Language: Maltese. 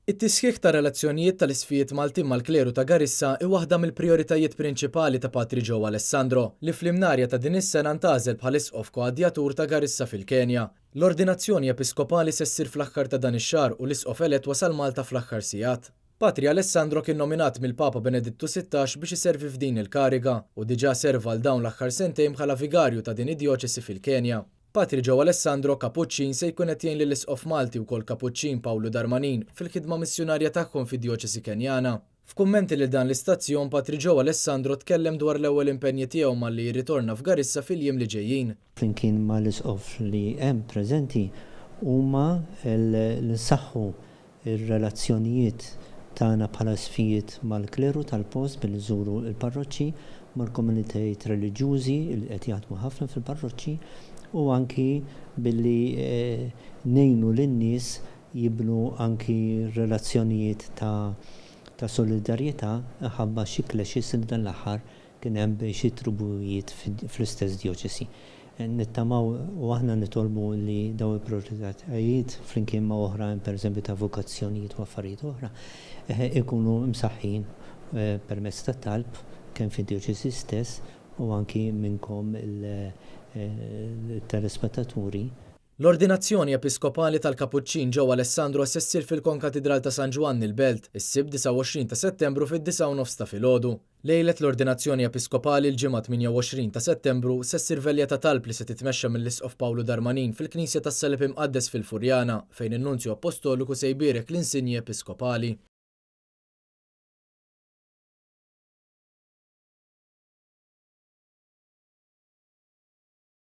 It-tisħiħ ta' relazzjonijiet tal-isfijiet Maltin mal-kleru ta' Garissa hi waħda mill-prijoritajiet prinċipali ta' Patri Joe Alessandro li fl-imnarja ta' din is-sena ntażel bħala isqof koadjatur ta' Garissa fil-Kenja. L-ordinazzjoni episkopali se ssir fl-aħħar ta' dan ix-xahar u l-isqof elett wasal Malta fl-aħħar sigħat. Patri Alessandro kien nominat mill-Papa Benedittu XVI biex iservi f'din il-kariga u diġà serva għal dawn l-aħħar sentejn bħala vigarju ta' din id-dijoċesi fil-Kenja. Patri Joe Alessandro Kapuċċin se jkun qed jgħin lill-isqof Malti wkoll Kapuċċin Pawlu Darmanin fil-ħidma missjonarja tagħhom fid-dijoċesi Kenjana. F'kummenti lil dan l-istazzjon Patri Joe Alessandro tkellem dwar l-ewwel impenji tiegħu malli jirritorna f'Garissa fil-jiem li ġejjin. Flimkien mal-isqof li hemm preżenti huma l-insaħħu ir-relazzjonijiet tagħna bħala sfijiet mal-kleru tal-post billi żuru l-parroċċi mal-komunitajiet reliġjużi li qed jaħdmu ħafna fil-parroċċi u anki billi ngħinu lin-nies jibnu anki relazzjonijiet ta' solidarjetà ħabba xi clashes li dan l-aħħar kien hemm bejn xi tribujiet fl-istess dijoċesi. Nittamaw u aħna nitolbu li dawn il-prioritajiet flimkien ma' oħrajn pereżempju ta' vokazzjonijiet u affarijiet oħra ikunu msaħħin permezz tat-talb kemm fid-dijoċesi stess u anki minnkom il-telespettaturi. L-ordinazzjoni episkopali tal-Kapuċċin Joe Alessandro se ssir fil-Konkatedral ta' San Ġwanni l-Belt is-Sibt 29 ta' Settembru fid-9:30 ta' filgħodu. Lejlet l-ordinazzjoni episkopali l-ġimgħa 28 ta' Settembru se ssir velja ta' talb li se titmexxa mill-isqof Pawlu Darmanin fil-Knisja tas-Seleb Imqaddes fil-Furjana fejn in-Nunzju Apostoliku se jbierek l-insinji episkopali.